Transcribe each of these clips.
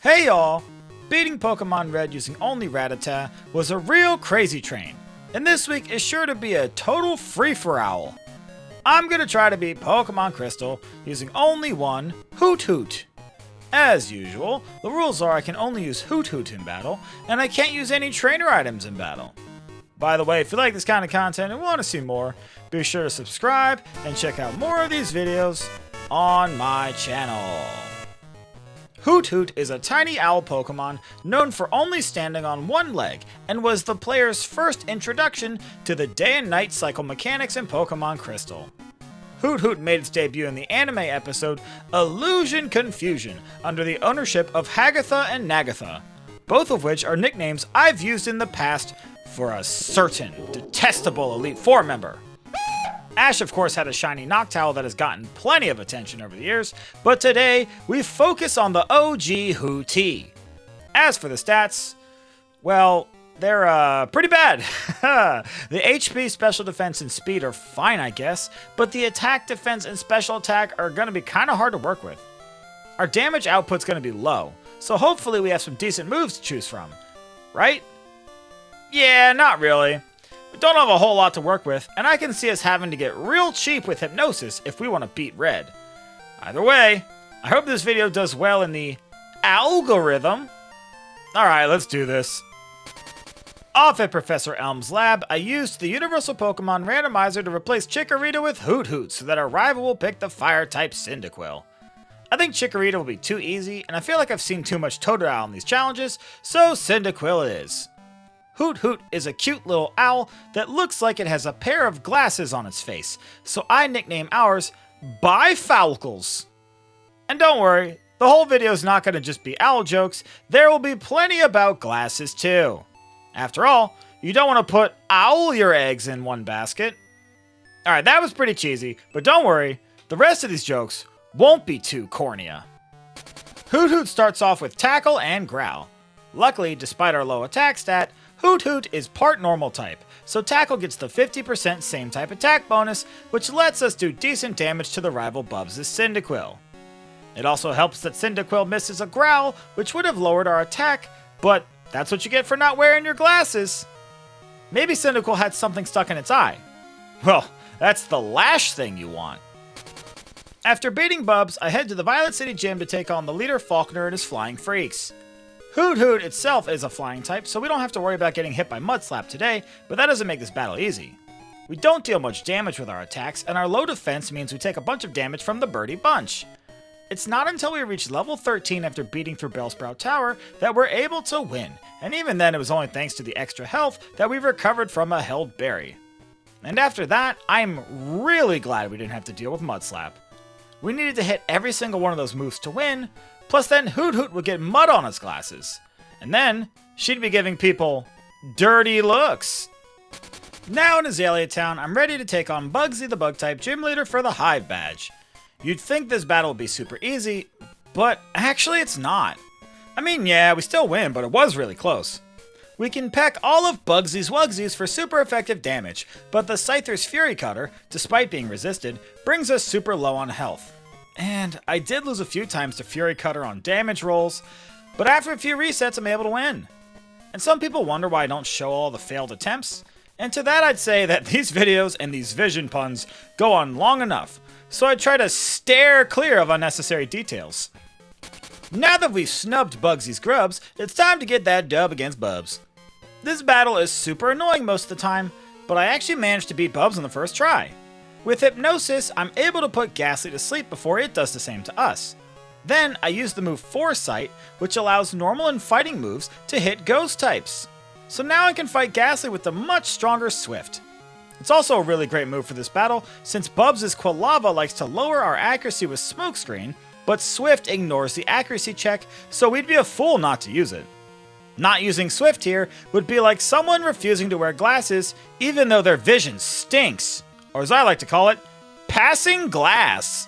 Hey y'all! Beating Pokemon Red using only Rattata was a real crazy train, and this week is sure to be a total free-for-all. I'm gonna try to beat Pokemon Crystal using only one Hoothoot. As usual, the rules are I can only use Hoothoot in battle, and I can't use any trainer items in battle. By the way, if you like this kind of content and want to see more, be sure to subscribe and check out more of these videos on my channel. Hoothoot is a tiny owl Pokemon known for only standing on one leg and was the player's first introduction to the day and night cycle mechanics in Pokemon Crystal. Hoothoot made its debut in the anime episode Illusion Confusion under the ownership of Hagatha and Nagatha, both of which are nicknames I've used in the past for a certain detestable Elite Four member. Ash, of course, had a shiny Noctowl that has gotten plenty of attention over the years, but today we focus on the OG Hootie. As for the stats, well, they're pretty bad. The HP, special defense, and speed are fine, I guess, but the attack, defense, and special attack are going to be kind of hard to work with. Our damage output's going to be low, so hopefully we have some decent moves to choose from. Right? Yeah, not really. We don't have a whole lot to work with, and I can see us having to get real cheap with Hypnosis if we want to beat Red. Either way, I hope this video does well in the algorithm. Alright, let's do this. Off at Professor Elm's lab, I used the Universal Pokemon Randomizer to replace Chikorita with Hoothoot so that our rival will pick the Fire-type Cyndaquil. I think Chikorita will be too easy, and I feel like I've seen too much Totodile in these challenges, so Cyndaquil it is. Hoothoot is a cute little owl that looks like it has a pair of glasses on its face, so I nickname ours Bifocals. And don't worry, the whole video is not going to just be owl jokes, there will be plenty about glasses too. After all, you don't want to put all your eggs in one basket. Alright, that was pretty cheesy, but don't worry, the rest of these jokes won't be too cornea. Hoothoot starts off with Tackle and Growl. Luckily, despite our low attack stat, Hoothoot is part normal type, so Tackle gets the 50% same type attack bonus, which lets us do decent damage to the rival Bubs' Cyndaquil. It also helps that Cyndaquil misses a Growl, which would have lowered our attack, but that's what you get for not wearing your glasses. Maybe Cyndaquil had something stuck in its eye. Well, that's the lash thing you want. After beating Bubs, I head to the Violet City Gym to take on the leader Faulkner and his Flying Freaks. Hoothoot itself is a flying type, so we don't have to worry about getting hit by Mudslap today, but that doesn't make this battle easy. We don't deal much damage with our attacks, and our low defense means we take a bunch of damage from the Birdie Bunch. It's not until we reach level 13 after beating through Bellsprout Tower that we're able to win, and even then it was only thanks to the extra health that we recovered from a held berry. And after that, I'm really glad we didn't have to deal with Mudslap. We needed to hit every single one of those moves to win, plus then Hoothoot would get mud on its glasses. And then, she'd be giving people dirty looks. Now in Azalea Town, I'm ready to take on Bugsy the Bug-type Gym Leader for the Hive Badge. You'd think this battle would be super easy, but actually it's not. I mean, yeah, we still win, but it was really close. We can peck all of Bugsy's Wugsies for super effective damage, but the Scyther's Fury Cutter, despite being resisted, brings us super low on health. And I did lose a few times to Fury Cutter on damage rolls, but after a few resets I'm able to win. And some people wonder why I don't show all the failed attempts, and to that I'd say that these videos and these vision puns go on long enough, so I try to steer clear of unnecessary details. Now that we've snubbed Bugsy's grubs, it's time to get that dub against Bubs. This battle is super annoying most of the time, but I actually managed to beat Bubs on the first try. With Hypnosis, I'm able to put Ghastly to sleep before it does the same to us. Then, I use the move Foresight, which allows normal and fighting moves to hit ghost types. So now I can fight Ghastly with the much stronger Swift. It's also a really great move for this battle, since Bubs' Quilava likes to lower our accuracy with Smokescreen, but Swift ignores the accuracy check, so we'd be a fool not to use it. Not using Swift here would be like someone refusing to wear glasses even though their vision stinks. Or as I like to call it, passing glass.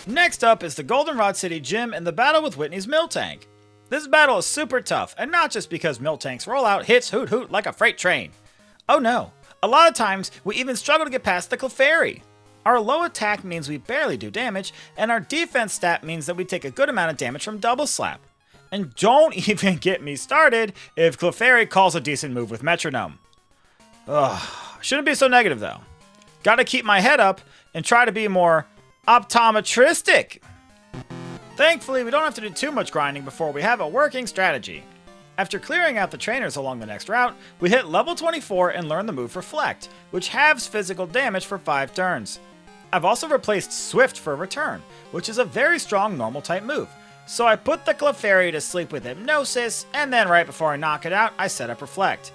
Next up is the Goldenrod City Gym and the battle with Whitney's Miltank. This battle is super tough, and not just because Miltank's rollout hits Hoothoot like a freight train. Oh no, a lot of times we even struggle to get past the Clefairy. Our low attack means we barely do damage, and our defense stat means that we take a good amount of damage from Double Slap. And don't even get me started if Clefairy calls a decent move with Metronome. Ugh, shouldn't be so negative though. Gotta keep my head up and try to be more optometristic. Thankfully, we don't have to do too much grinding before we have a working strategy. After clearing out the trainers along the next route, we hit level 24 and learn the move Reflect, which halves physical damage for 5 turns. I've also replaced Swift for Return, which is a very strong normal type move. So I put the Clefairy to sleep with Hypnosis, and then right before I knock it out, I set up Reflect.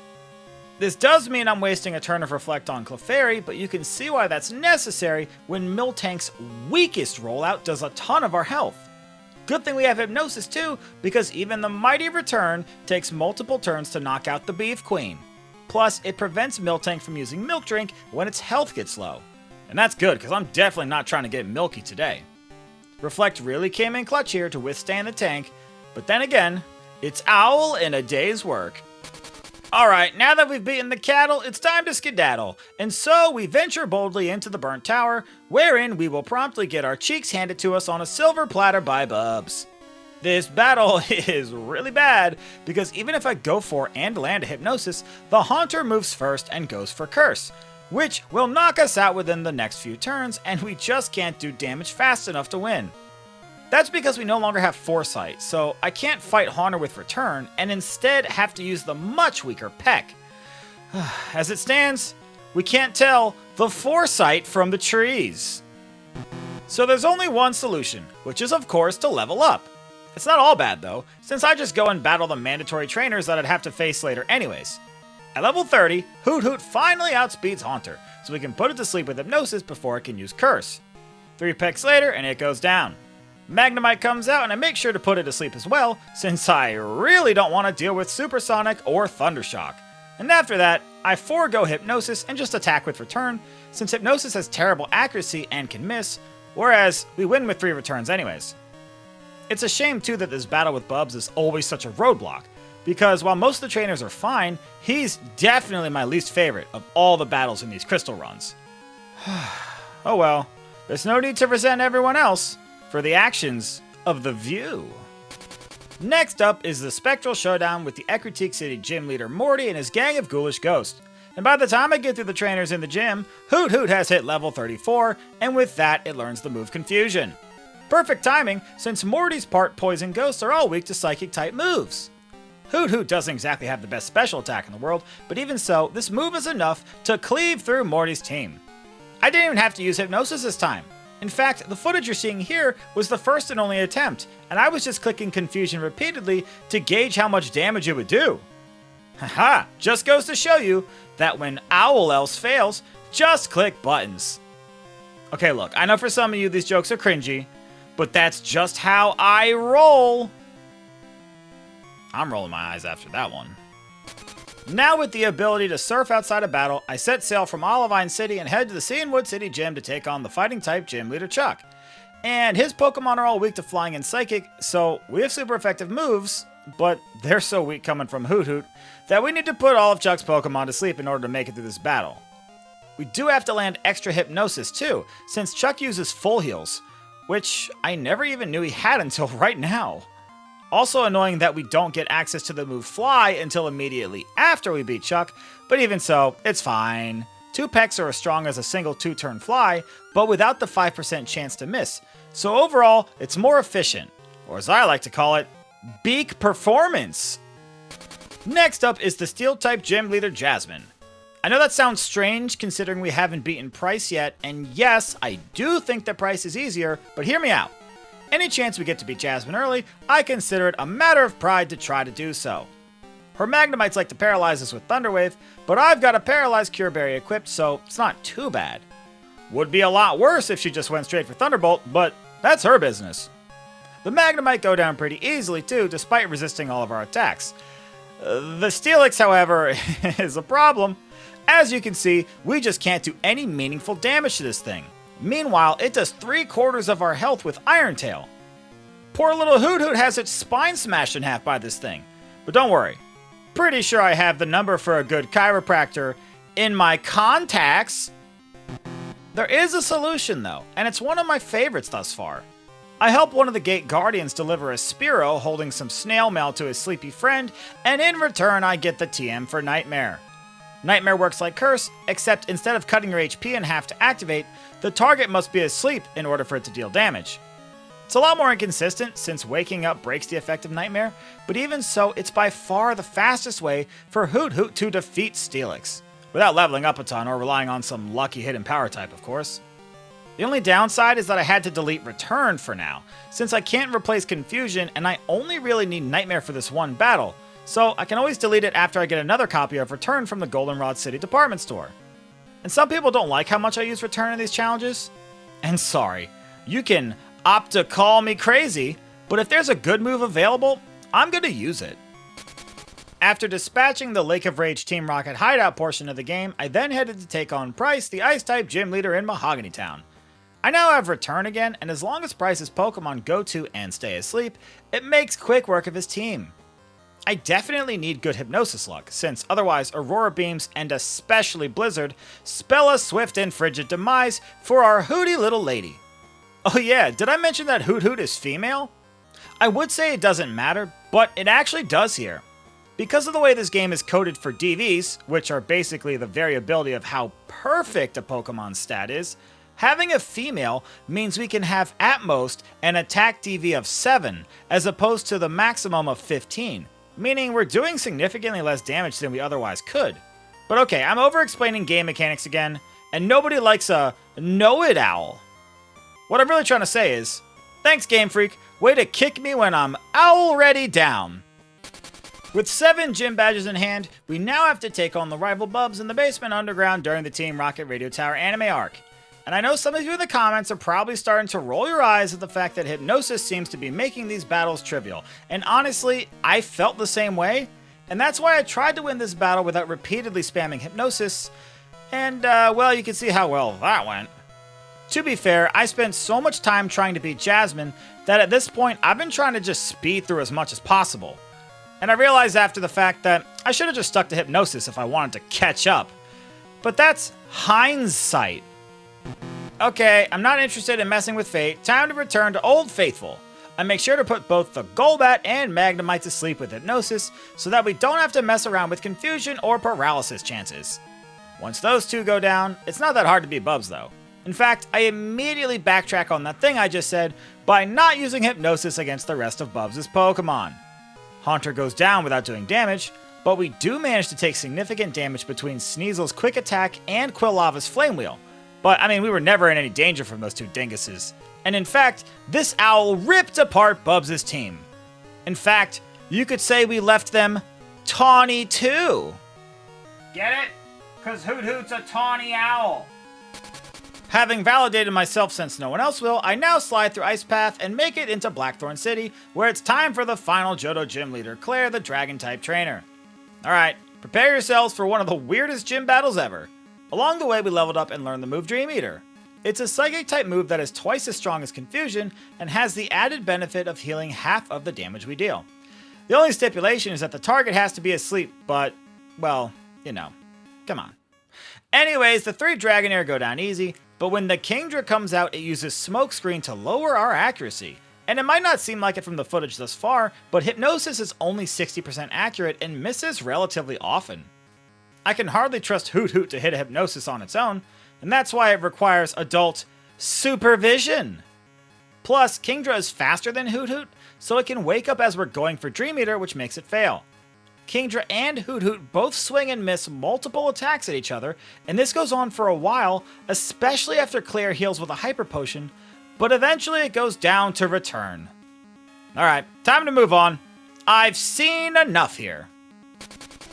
This does mean I'm wasting a turn of Reflect on Clefairy, but you can see why that's necessary when Miltank's weakest rollout does a ton of our health. Good thing we have Hypnosis too, because even the mighty Return takes multiple turns to knock out the Beef Queen. Plus, it prevents Miltank from using Milk Drink when its health gets low. And that's good, because I'm definitely not trying to get milky today. Reflect really came in clutch here to withstand the tank, but then again, it's Owl in a day's work. Alright, now that we've beaten the cattle, it's time to skedaddle, and so we venture boldly into the burnt tower, wherein we will promptly get our cheeks handed to us on a silver platter by Bubs. This battle is really bad, because even if I go for and land a Hypnosis, the Haunter moves first and goes for Curse, which will knock us out within the next few turns, and we just can't do damage fast enough to win. That's because we no longer have Foresight, so I can't fight Haunter with Return, and instead have to use the much weaker Peck. As it stands, we can't tell the Foresight from the trees. So there's only one solution, which is of course to level up. It's not all bad though, since I just go and battle the mandatory trainers that I'd have to face later anyways. At level 30, Hoothoot finally outspeeds Haunter, so we can put it to sleep with Hypnosis before it can use Curse. 3 pecks later and it goes down. Magnemite comes out and I make sure to put it to sleep as well, since I really don't want to deal with Supersonic or Thundershock. And after that, I forego Hypnosis and just attack with Return, since Hypnosis has terrible accuracy and can miss, whereas we win with 3 returns anyways. It's a shame too that this battle with Bubs is always such a roadblock, because while most of the trainers are fine, he's definitely my least favorite of all the battles in these crystal runs. Oh well, there's no need to resent everyone else for the actions of the View. Next up is the Spectral Showdown with the Ecruteak City gym leader Morty and his gang of ghoulish ghosts. And by the time I get through the trainers in the gym, Hoothoot has hit level 34, and with that it learns the move Confusion. Perfect timing, since Morty's part Poison Ghosts are all weak to Psychic type moves. Hoothoot doesn't exactly have the best special attack in the world, but even so, this move is enough to cleave through Morty's team. I didn't even have to use Hypnosis this time. In fact, the footage you're seeing here was the first and only attempt, and I was just clicking Confusion repeatedly to gauge how much damage it would do. Haha, just goes to show you that when Owl else fails, just click buttons. Okay, look, I know for some of you these jokes are cringy, but that's just how I roll. I'm rolling my eyes after that one. Now with the ability to surf outside of battle, I set sail from Olivine City and head to the Sea and Wood City Gym to take on the fighting type gym leader Chuck. And his Pokemon are all weak to flying and psychic, so we have super effective moves, but they're so weak coming from Hoothoot that we need to put all of Chuck's Pokemon to sleep in order to make it through this battle. We do have to land extra Hypnosis too, since Chuck uses full heals, which I never even knew he had until right now. Also annoying that we don't get access to the move Fly until immediately after we beat Chuck, but even so, it's fine. 2 pecks are as strong as a single 2-turn Fly, but without the 5% chance to miss, so overall, it's more efficient, or as I like to call it, Beak Performance. Next up is the Steel-type gym leader Jasmine. I know that sounds strange considering we haven't beaten Price yet, and yes, I do think that Price is easier, but hear me out. Any chance we get to beat Jasmine early, I consider it a matter of pride to try to do so. Her Magnemites like to paralyze us with Thunder Wave, but I've got a Paralyzed Cure Berry equipped, so it's not too bad. Would be a lot worse if she just went straight for Thunderbolt, but that's her business. The Magnemite go down pretty easily too, despite resisting all of our attacks. The Steelix, however, is a problem. As you can see, we just can't do any meaningful damage to this thing. Meanwhile, it does 3/4 of our health with Iron Tail. Poor little Hoothoot has its spine smashed in half by this thing. But don't worry. Pretty sure I have the number for a good chiropractor in my contacts. There is a solution though, and it's one of my favorites thus far. I help one of the gate guardians deliver a Spearow holding some snail mail to his sleepy friend, and in return I get the TM for Nightmare. Nightmare works like Curse, except instead of cutting your HP in half to activate, the target must be asleep in order for it to deal damage. It's a lot more inconsistent since waking up breaks the effect of Nightmare, but even so, it's by far the fastest way for Hoothoot to defeat Steelix, without leveling up a ton or relying on some lucky hidden power type, of course. The only downside is that I had to delete Return for now, since I can't replace Confusion and I only really need Nightmare for this one battle, so I can always delete it after I get another copy of Return from the Goldenrod City department store. And some people don't like how much I use Return in these challenges. And sorry, you can opt to call me crazy, but if there's a good move available, I'm gonna use it. After dispatching the Lake of Rage Team Rocket hideout portion of the game, I then headed to take on Price, the Ice-type gym leader in Mahogany Town. I now have Return again, and as long as Price's Pokemon go to and stay asleep, it makes quick work of his team. I definitely need good Hypnosis luck, since otherwise Aurora Beams and especially Blizzard spell a swift and frigid demise for our hooty little lady. Oh yeah, did I mention that Hoothoot is female? I would say it doesn't matter, but it actually does here. Because of the way this game is coded for DVs, which are basically the variability of how perfect a Pokemon's stat is, having a female means we can have at most an attack DV of 7 as opposed to the maximum of 15, meaning we're doing significantly less damage than we otherwise could. But okay, I'm over-explaining game mechanics again, and nobody likes a know-it-owl. What I'm really trying to say is, thanks Game Freak, way to kick me when I'm already down. With 7 gym badges in hand, we now have to take on the rival Bubs in the basement underground during the Team Rocket Radio Tower anime arc. And I know some of you in the comments are probably starting to roll your eyes at the fact that Hypnosis seems to be making these battles trivial. And honestly, I felt the same way, and that's why I tried to win this battle without repeatedly spamming Hypnosis, and well, you can see how well that went. To be fair, I spent so much time trying to beat Jasmine that at this point I've been trying to just speed through as much as possible. And I realized after the fact that I should have just stuck to Hypnosis if I wanted to catch up. But that's hindsight. Okay, I'm not interested in messing with fate, time to return to Old Faithful. And make sure to put both the Golbat and Magnemite to sleep with Hypnosis so that we don't have to mess around with Confusion or Paralysis chances. Once those two go down, it's not that hard to beat Bubs though. In fact, I immediately backtrack on that thing I just said by not using Hypnosis against the rest of Bubs' Pokemon. Haunter goes down without doing damage, but we do manage to take significant damage between Sneasel's Quick Attack and Quillava's Flame Wheel. But I mean, we were never in any danger from those two dinguses. And in fact, this owl ripped apart Bubs' team. In fact, you could say we left them tawny too. Get it? Cause Hoothoot's a tawny owl. Having validated myself since no one else will, I now slide through Ice Path and make it into Blackthorn City, where it's time for the final Johto gym leader, Claire, the Dragon-type trainer. Alright, prepare yourselves for one of the weirdest gym battles ever. Along the way, we leveled up and learned the move Dream Eater. It's a Psychic-type move that is twice as strong as Confusion, and has the added benefit of healing half of the damage we deal. The only stipulation is that the target has to be asleep, but, well, you know, come on. Anyways, the 3 Dragonair go down easy, but when the Kingdra comes out, it uses Smokescreen to lower our accuracy. And it might not seem like it from the footage thus far, but Hypnosis is only 60% accurate and misses relatively often. I can hardly trust Hoothoot to hit a Hypnosis on its own, and that's why it requires adult supervision. Plus, Kingdra is faster than Hoothoot, so it can wake up as we're going for Dream Eater, which makes it fail. Kingdra and Hoothoot both swing and miss multiple attacks at each other, and this goes on for a while, especially after Claire heals with a Hyper Potion, but eventually it goes down to Return. Alright, time to move on. I've seen enough here.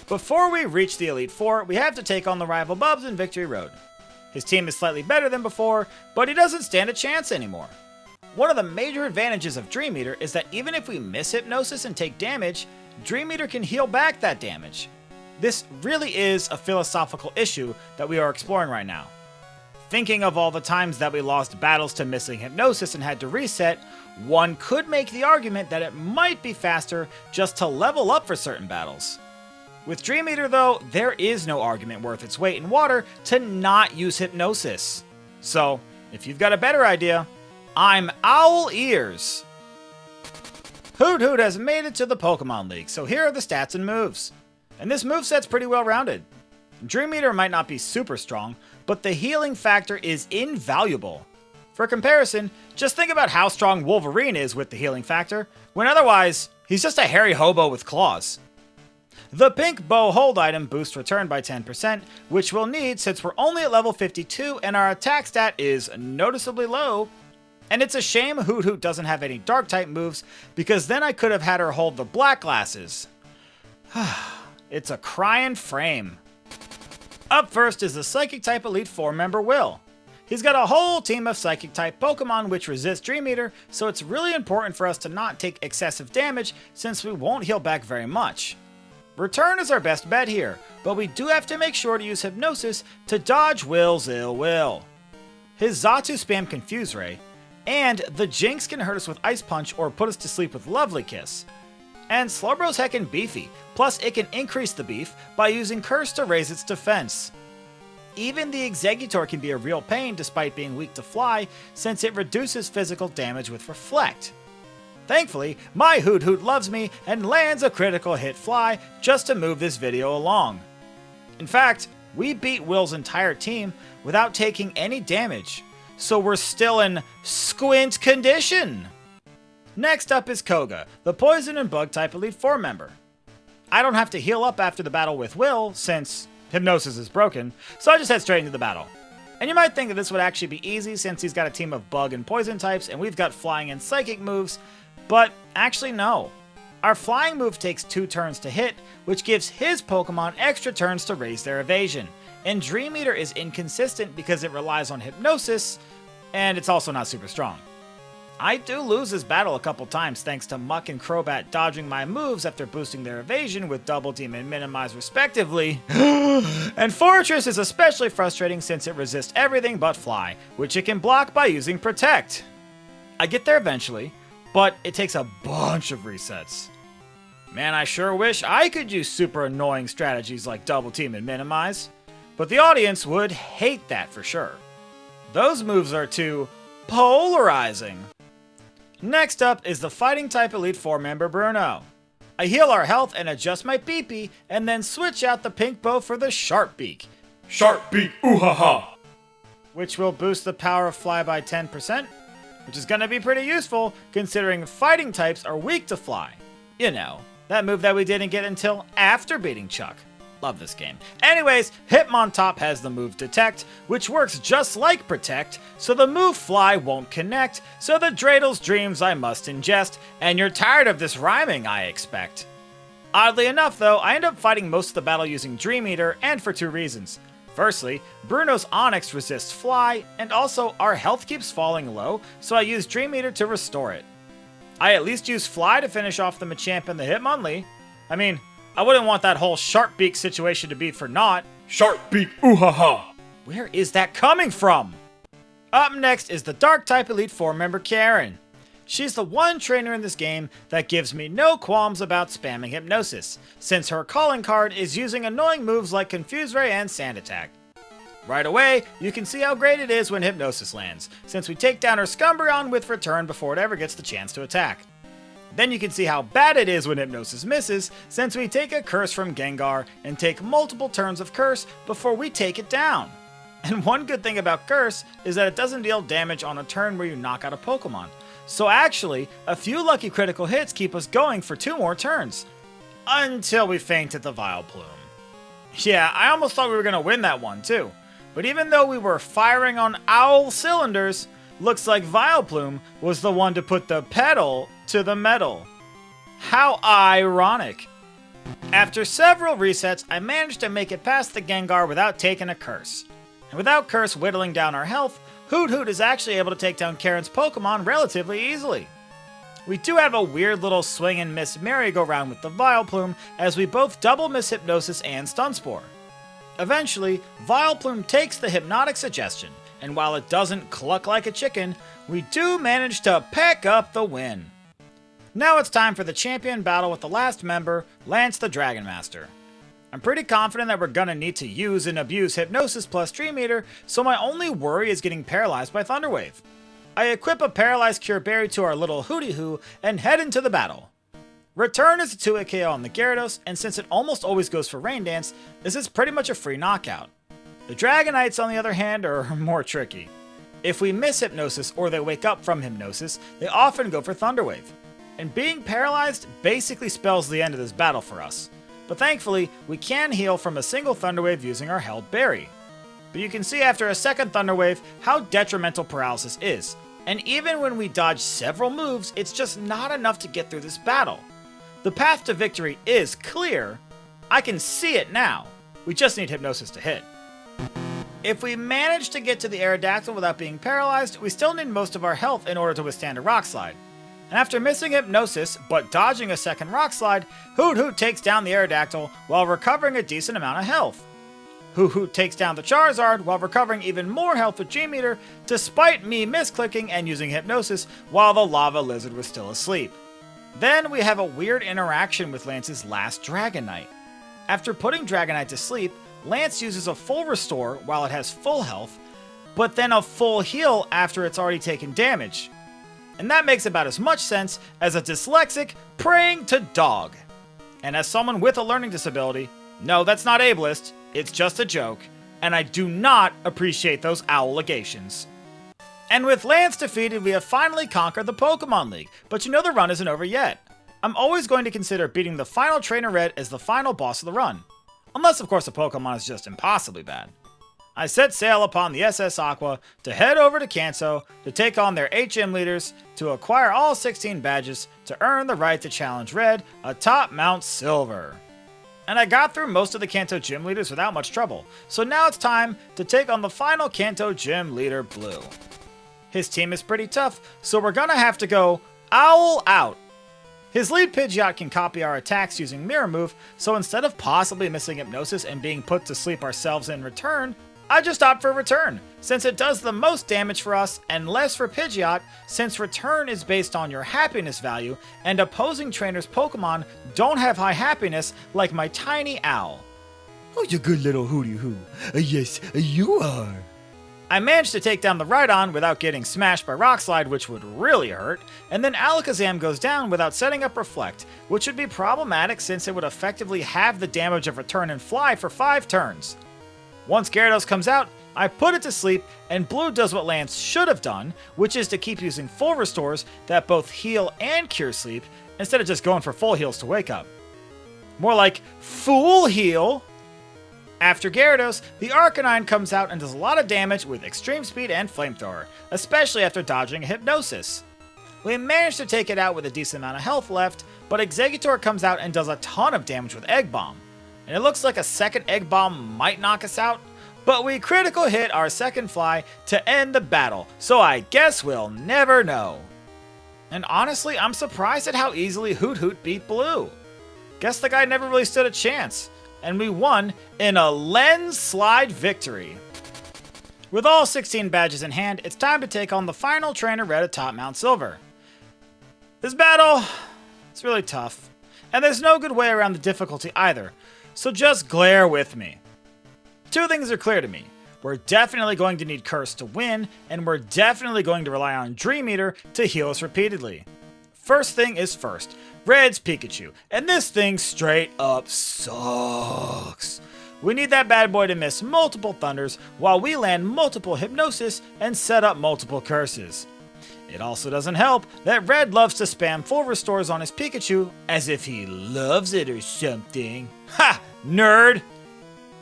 Before we reach the Elite Four, we have to take on the rival Bubs in Victory Road. His team is slightly better than before, but he doesn't stand a chance anymore. One of the major advantages of Dream Eater is that even if we miss Hypnosis and take damage, Dream Eater can heal back that damage. This really is a philosophical issue that we are exploring right now. Thinking of all the times that we lost battles to missing Hypnosis and had to reset, one could make the argument that it might be faster just to level up for certain battles. With Dream Eater though, there is no argument worth its weight in water to not use Hypnosis. So, if you've got a better idea, I'm Owl Ears. Hoothoot has made it to the Pokemon League, so here are the stats and moves. And this moveset's pretty well rounded. Dream Eater might not be super strong, but the healing factor is invaluable. For comparison, just think about how strong Wolverine is with the healing factor, when otherwise, he's just a hairy hobo with claws. The pink bow hold item boosts return by 10%, which we'll need since we're only at level 52 and our attack stat is noticeably low. And it's a shame Hoothoot doesn't have any dark type moves, because then I could have had her hold the black glasses. It's a crying frame. Up first is the Psychic type Elite Four member Will. He's got a whole team of Psychic type Pokemon which resist Dream Eater, so it's really important for us to not take excessive damage since we won't heal back very much. Return is our best bet here, but we do have to make sure to use Hypnosis to dodge Will's ill will. His Xatu spam Confuse Ray, and the Jinx can hurt us with Ice Punch or put us to sleep with Lovely Kiss. And Slowbro's heckin' beefy, plus it can increase the beef by using Curse to raise its defense. Even the Exeggutor can be a real pain despite being weak to Fly, since it reduces physical damage with Reflect. Thankfully, my Hoothoot loves me and lands a critical hit Fly just to move this video along. In fact, we beat Will's entire team without taking any damage, so we're still in squint condition. Next up is Koga, the Poison and Bug type Elite Four member. I don't have to heal up after the battle with Will, since Hypnosis is broken, so I just head straight into the battle. And you might think that this would actually be easy since he's got a team of Bug and Poison types and we've got Flying and Psychic moves, but actually no. Our Flying move takes 2 turns to hit, which gives his Pokemon extra turns to raise their evasion. And Dream Eater is inconsistent because it relies on Hypnosis, and it's also not super strong. I do lose this battle a couple times thanks to Muck and Crobat dodging my moves after boosting their evasion with Double Team and Minimize respectively. And Fortress is especially frustrating since it resists everything but Fly, which it can block by using Protect. I get there eventually, but it takes a bunch of resets. Man, I sure wish I could use super annoying strategies like Double Team and Minimize, but the audience would hate that for sure. Those moves are too polarizing. Next up is the Fighting type Elite Four member Bruno. I heal our health and adjust my BP, and then switch out the pink bow for the Sharp Beak. Sharp Beak, ooh ha ha! Which will boost the power of Fly by 10%, which is gonna be pretty useful considering fighting types are weak to Fly. You know, that move that we didn't get until after beating Chuck. Love this game. Anyways, Hitmontop has the move Detect, which works just like Protect, so the move Fly won't connect, so the Dreidel's dreams I must ingest, and you're tired of this rhyming, I expect. Oddly enough though, I end up fighting most of the battle using Dream Eater, and for 2 reasons. Firstly, Bruno's Onyx resists Fly, and also our health keeps falling low, so I use Dream Eater to restore it. I at least use Fly to finish off the Machamp and the Hitmonlee. I mean, I wouldn't want that whole Sharp Beak situation to be for naught. Sharp Beak, ooh ha ha! Where is that coming from? Up next is the Dark type Elite Four member Karen. She's the one trainer in this game that gives me no qualms about spamming Hypnosis, since her calling card is using annoying moves like Confuse Ray and Sand Attack. Right away, you can see how great it is when Hypnosis lands, since we take down her Scumbreon with Return before it ever gets the chance to attack. Then you can see how bad it is when Hypnosis misses, since we take a Curse from Gengar and take multiple turns of Curse before we take it down. And one good thing about Curse is that it doesn't deal damage on a turn where you knock out a Pokemon. So actually, a few lucky critical hits keep us going for 2 more turns. Until we faint at the Vileplume. Yeah, I almost thought we were going to win that one too. But even though we were firing on owl cylinders, looks like Vileplume was the one to put the pedal to the metal. How ironic. After several resets, I managed to make it past the Gengar without taking a Curse. And without Curse whittling down our health, Hoothoot is actually able to take down Karen's Pokemon relatively easily. We do have a weird little swing and miss merry-go-round with the Vileplume, as we both double miss Hypnosis and Stun Spore. Eventually, Vileplume takes the Hypnotic Suggestion, and while it doesn't cluck like a chicken, we do manage to pick up the win. Now it's time for the champion battle with the last member, Lance the Dragon Master. I'm pretty confident that we're gonna need to use and abuse Hypnosis plus Dream Eater, so my only worry is getting paralyzed by Thunderwave. I equip a Paralyzed Cure Berry to our little Hoothoot and head into the battle. Return is a 2-hit KO on the Gyarados, and since it almost always goes for Rain Dance, this is pretty much a free knockout. The Dragonites, on the other hand, are more tricky. If we miss Hypnosis or they wake up from Hypnosis, they often go for Thunder Wave. And being paralyzed basically spells the end of this battle for us. But thankfully, we can heal from a single Thunder Wave using our held berry. But you can see after a second Thunder Wave how detrimental paralysis is. And even when we dodge several moves, it's just not enough to get through this battle. The path to victory is clear. I can see it now. We just need Hypnosis to hit. If we manage to get to the Aerodactyl without being paralyzed, we still need most of our health in order to withstand a Rock Slide. And after missing Hypnosis, but dodging a second Rock Slide, Hoothoot takes down the Aerodactyl while recovering a decent amount of health. Hoothoot takes down the Charizard while recovering even more health with G-Meter, despite me misclicking and using Hypnosis while the Lava Lizard was still asleep. Then we have a weird interaction with Lance's last Dragonite. After putting Dragonite to sleep, Lance uses a full restore while it has full health, but then a full heal after it's already taken damage. And that makes about as much sense as a dyslexic praying to dog. And as someone with a learning disability, no, that's not ableist, it's just a joke, and I do not appreciate those owl-legations. And with Lance defeated, we have finally conquered the Pokemon League, but you know the run isn't over yet. I'm always going to consider beating the final Trainer Red as the final boss of the run. Unless, of course, the Pokemon is just impossibly bad. I set sail upon the SS Aqua to head over to Kanto to take on their HM leaders to acquire all 16 badges to earn the right to challenge Red atop Mount Silver. And I got through most of the Kanto gym leaders without much trouble, so now it's time to take on the final Kanto gym leader, Blue. His team is pretty tough, so we're gonna have to go Owl out. His lead Pidgeot can copy our attacks using Mirror Move, so instead of possibly missing Hypnosis and being put to sleep ourselves in return, I just opt for Return, since it does the most damage for us and less for Pidgeot, since Return is based on your happiness value, and opposing trainers' Pokemon don't have high happiness like my tiny owl. Oh, you good little hooty-hoo. Yes, you are. I managed to take down the Rhydon without getting smashed by Rock Slide, which would really hurt, and then Alakazam goes down without setting up Reflect, which would be problematic since it would effectively have the damage of Return and Fly for 5 turns. Once Gyarados comes out, I put it to sleep, and Blue does what Lance should have done, which is to keep using full restores that both heal and cure sleep, instead of just going for full heals to wake up. More like Fool Heal! After Gyarados, the Arcanine comes out and does a lot of damage with Extreme Speed and Flamethrower, especially after dodging a Hypnosis. We managed to take it out with a decent amount of health left, but Exeggutor comes out and does a ton of damage with Egg Bomb. And it looks like a second Egg Bomb might knock us out, but we critical hit our second fly to end the battle, so I guess we'll never know. And honestly, I'm surprised at how easily Hoothoot beat Blue. Guess the guy never really stood a chance. And we won in a lens slide victory. With all 16 badges in hand, it's time to take on the final Trainer Red atop Mount Silver. This battle, it's really tough, and there's no good way around the difficulty either, so just glare with me. 2 things are clear to me. We're definitely going to need Curse to win, and we're definitely going to rely on Dream Eater to heal us repeatedly. First thing is first. Red's Pikachu, and this thing straight up sucks. We need that bad boy to miss multiple Thunders while we land multiple Hypnosis and set up multiple Curses. It also doesn't help that Red loves to spam full restores on his Pikachu as if he loves it or something. Ha! Nerd!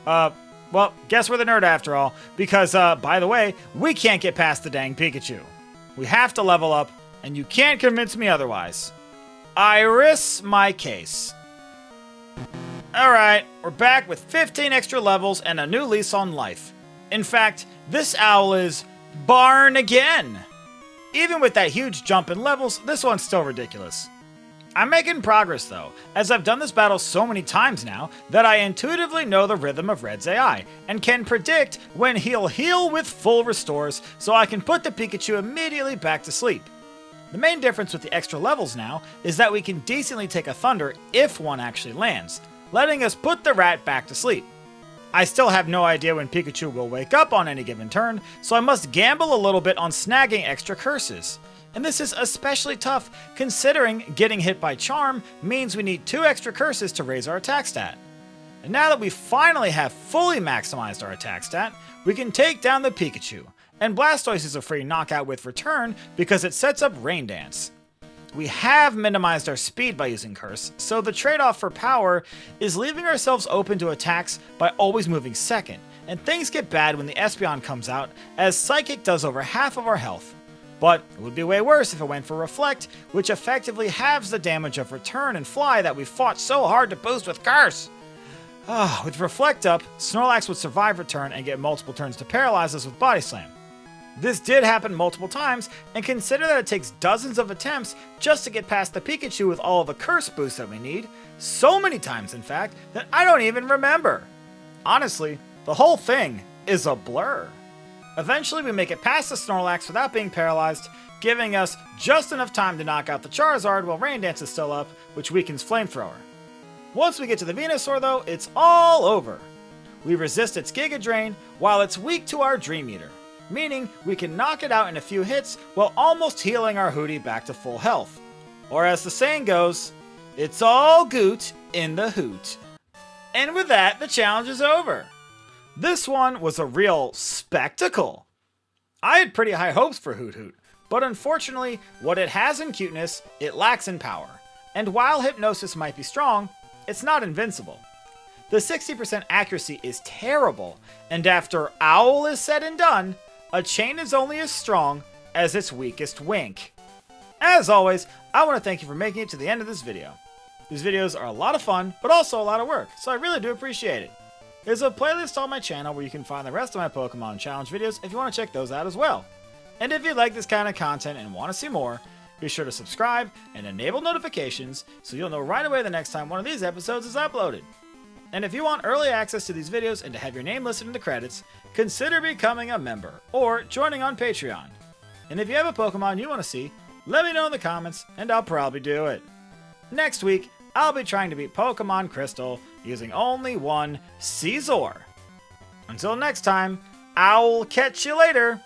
Well, guess we're the nerd after all, because, by the way, we can't get past the dang Pikachu. We have to level up, and you can't convince me otherwise. I risk my case. Alright, we're back with 15 extra levels and a new lease on life. In fact, this owl is barn again. Even with that huge jump in levels, this one's still ridiculous. I'm making progress though, as I've done this battle so many times now that I intuitively know the rhythm of Red's AI, and can predict when he'll heal with full restores so I can put the Pikachu immediately back to sleep. The main difference with the extra levels now is that we can decently take a Thunder if one actually lands, letting us put the rat back to sleep. I still have no idea when Pikachu will wake up on any given turn, so I must gamble a little bit on snagging extra curses. And this is especially tough considering getting hit by Charm means we need 2 extra curses to raise our attack stat. And now that we finally have fully maximized our attack stat, we can take down the Pikachu, and Blastoise is a free knockout with Return because it sets up Rain Dance. We have minimized our speed by using Curse, so the trade-off for power is leaving ourselves open to attacks by always moving second, and things get bad when the Espeon comes out, as Psychic does over half of our health. But it would be way worse if it went for Reflect, which effectively halves the damage of Return and Fly that we fought so hard to boost with Curse. With Reflect up, Snorlax would survive Return and get multiple turns to paralyze us with Body Slam. This did happen multiple times, and consider that it takes dozens of attempts just to get past the Pikachu with all of the Curse boosts that we need, so many times in fact, that I don't even remember. Honestly, the whole thing is a blur. Eventually we make it past the Snorlax without being paralyzed, giving us just enough time to knock out the Charizard while Rain Dance is still up, which weakens Flamethrower. Once we get to the Venusaur though, it's all over. We resist its Giga Drain while it's weak to our Dream Eater, meaning we can knock it out in a few hits while almost healing our Hootie back to full health. Or as the saying goes, it's all goot in the hoot. And with that, the challenge is over. This one was a real spectacle. I had pretty high hopes for Hoothoot, but unfortunately, what it has in cuteness, it lacks in power. And while Hypnosis might be strong, it's not invincible. The 60% accuracy is terrible, and after Owl is said and done, a chain is only as strong as its weakest wink. As always, I want to thank you for making it to the end of this video. These videos are a lot of fun, but also a lot of work, so I really do appreciate it. There's a playlist on my channel where you can find the rest of my Pokemon Challenge videos if you want to check those out as well. And if you like this kind of content and want to see more, be sure to subscribe and enable notifications so you'll know right away the next time one of these episodes is uploaded. And if you want early access to these videos and to have your name listed in the credits, consider becoming a member or joining on Patreon. And if you have a Pokemon you want to see, let me know in the comments and I'll probably do it. Next week, I'll be trying to beat Pokemon Crystal using only one Scizor. Until next time, I'll catch you later!